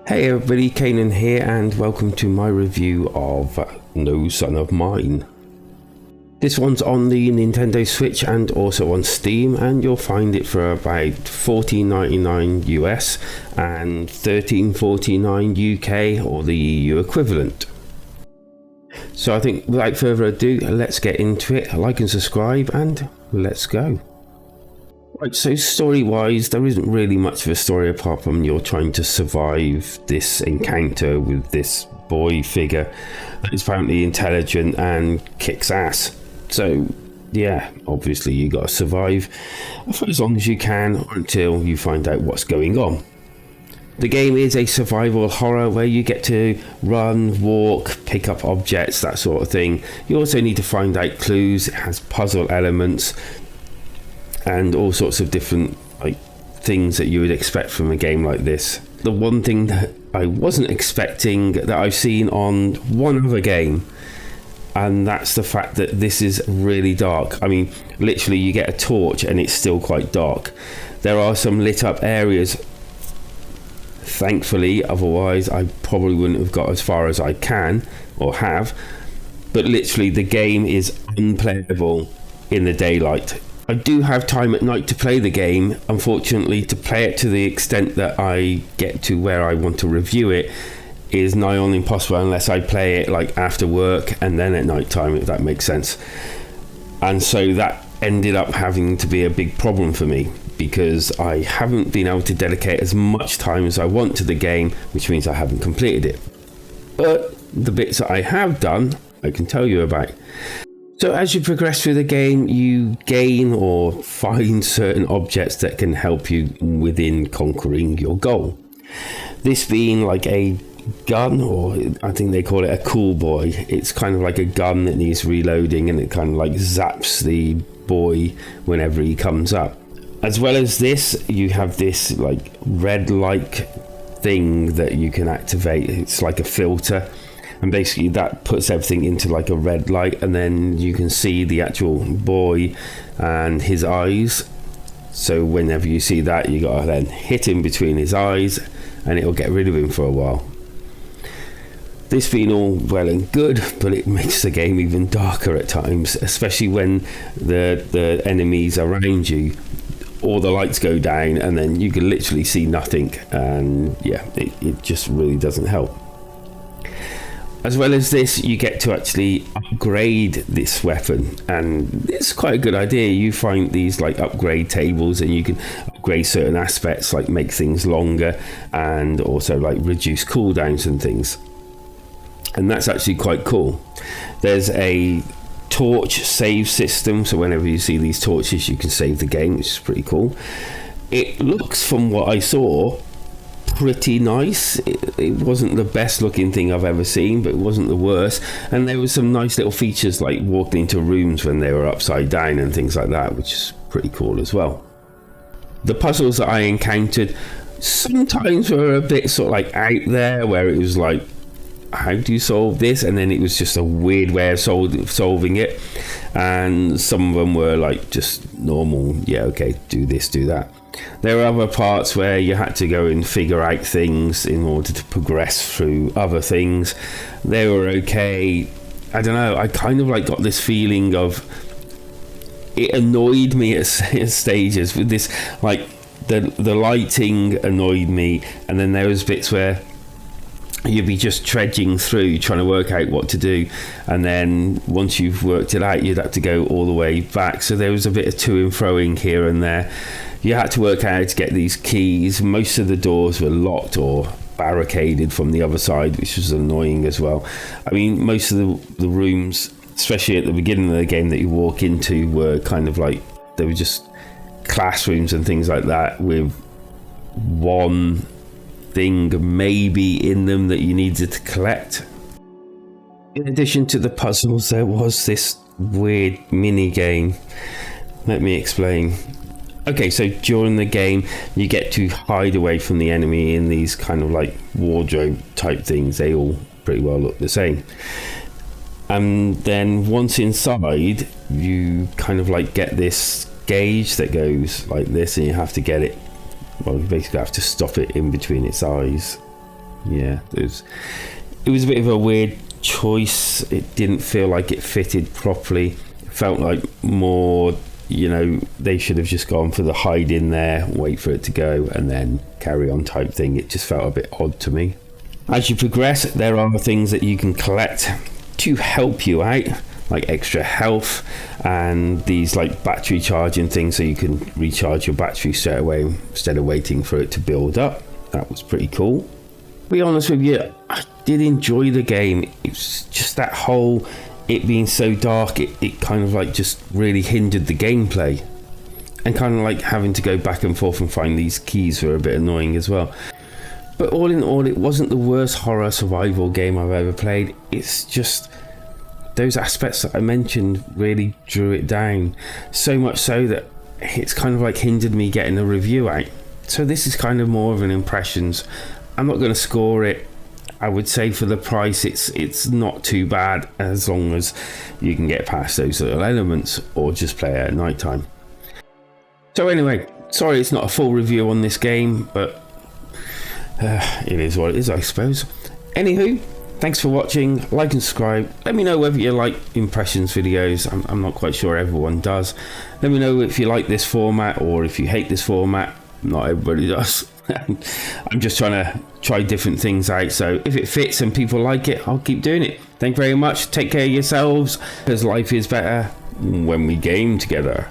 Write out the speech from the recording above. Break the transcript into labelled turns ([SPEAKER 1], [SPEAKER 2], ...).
[SPEAKER 1] Hey everybody, Kanan here and welcome to my review of No Son of Mine. This one's on the Nintendo Switch and also on Steam, and you'll find it for about $14.99 US and $13.49 UK or the EU equivalent. So I think without further ado, let's get into it. Like and subscribe and let's go. Right, so story-wise, there isn't really much of a story apart from you're trying to survive this encounter with this boy figure that is apparently intelligent and kicks ass. So, yeah, obviously you gotta survive for as long as you can until you find out what's going on. The game is a survival horror where you get to run, walk, pick up objects, that sort of thing. You also need to find out clues. It has puzzle elements and all sorts of different things that you would expect from a game like this. The one thing that I wasn't expecting that I've seen on one other game, and that's the fact that this is really dark. I mean, literally you get a torch and it's still quite dark. There are some lit up areas, thankfully, otherwise I probably wouldn't have got as far as I can or have, but literally the game is unplayable in the daylight. I do have time at night to play the game. Unfortunately, to play it to the extent that I get to where I want to review it is nigh on impossible unless I play it like after work and then at night time, if that makes sense. And so that ended up having to be a big problem for me because I haven't been able to dedicate as much time as I want to the game, which means I haven't completed it. But the bits that I have done, I can tell you about. So as you progress through the game, you gain or find certain objects that can help you within conquering your goal. This being like a gun, or I think they call it a cool boy. It's kind of like a gun that needs reloading and it kind of like zaps the boy whenever he comes up. As well as this, you have this like red-like thing that you can activate. It's like a filter. And basically that puts everything into like a red light, and then you can see the actual boy and his eyes. So whenever you see that, you gotta then hit him between his eyes and it'll get rid of him for a while. This being all well and good, but it makes the game even darker at times, especially when the enemies around you, all the lights go down and then you can literally see nothing, and yeah, it just really doesn't help. As well as this, you get to actually upgrade this weapon, and it's quite a good idea. You find these like upgrade tables and you can upgrade certain aspects, like make things longer and also like reduce cooldowns and things. And that's actually quite cool. There's a torch save system, so whenever you see these torches you can save the game, which is pretty cool. It looks, from what I saw, pretty nice. It wasn't the best looking thing I've ever seen, but it wasn't the worst, and there were some nice little features like walking into rooms when they were upside down and things like that, which is pretty cool as well. The puzzles that I encountered sometimes were a bit sort of like out there, where it was like, how do you solve this? And then it was just a weird way of solving it, and some of them were like just normal, yeah, okay, do this, do that. There were other parts where you had to go and figure out things in order to progress through other things. They were okay. I don't know, I kind of like got this feeling of, it annoyed me at stages with this, like the lighting annoyed me, and then there was bits where you'd be just trudging through trying to work out what to do, and then once you've worked it out you'd have to go all the way back. So there was a bit of to and froing here and there. You had to work out how to get these keys. Most of the doors were locked or barricaded from the other side, which was annoying as well. I mean, most of the rooms, especially at the beginning of the game that you walk into, were kind of like, they were just classrooms and things like that with one thing maybe in them that you needed to collect. In addition to the puzzles, there was this weird mini game. Let me explain. Okay, so during the game you get to hide away from the enemy in these kind of like wardrobe type things. They all pretty well look the same. And then once inside, you kind of like get this gauge that goes like this, and you have to get it, well, you basically have to stop it in between its eyes. Yeah, it was a bit of a weird choice. It didn't feel like it fitted properly. It felt like more, you know, they should have just gone for the hide in there, wait for it to go, and then carry on type thing. It just felt a bit odd to me. As you progress, there are things that you can collect to help you out, like extra health and these like battery charging things, so you can recharge your battery straight away instead of waiting for it to build up. That was pretty cool. To be honest with you, I did enjoy the game. It's just that whole it being so dark, it kind of like just really hindered the gameplay, and kind of like having to go back and forth and find these keys were a bit annoying as well. But all in all, it wasn't the worst horror survival game I've ever played. It's just those aspects that I mentioned really drew it down, so much so that it's kind of like hindered me getting a review out. So this is kind of more of an impressions. I'm not going to score it. I would say for the price, it's not too bad, as long as you can get past those little elements or just play it at night time. So anyway, sorry it's not a full review on this game, but it is what it is, I suppose. Anywho, thanks for watching. Like and subscribe. Let me know whether you like impressions videos. I'm not quite sure everyone does. Let me know if you like this format or if you hate this format. Not everybody does. I'm just trying to try different things out, so if it fits and people like it, I'll keep doing it. Thank you very much. Take care of yourselves, because life is better when we game together.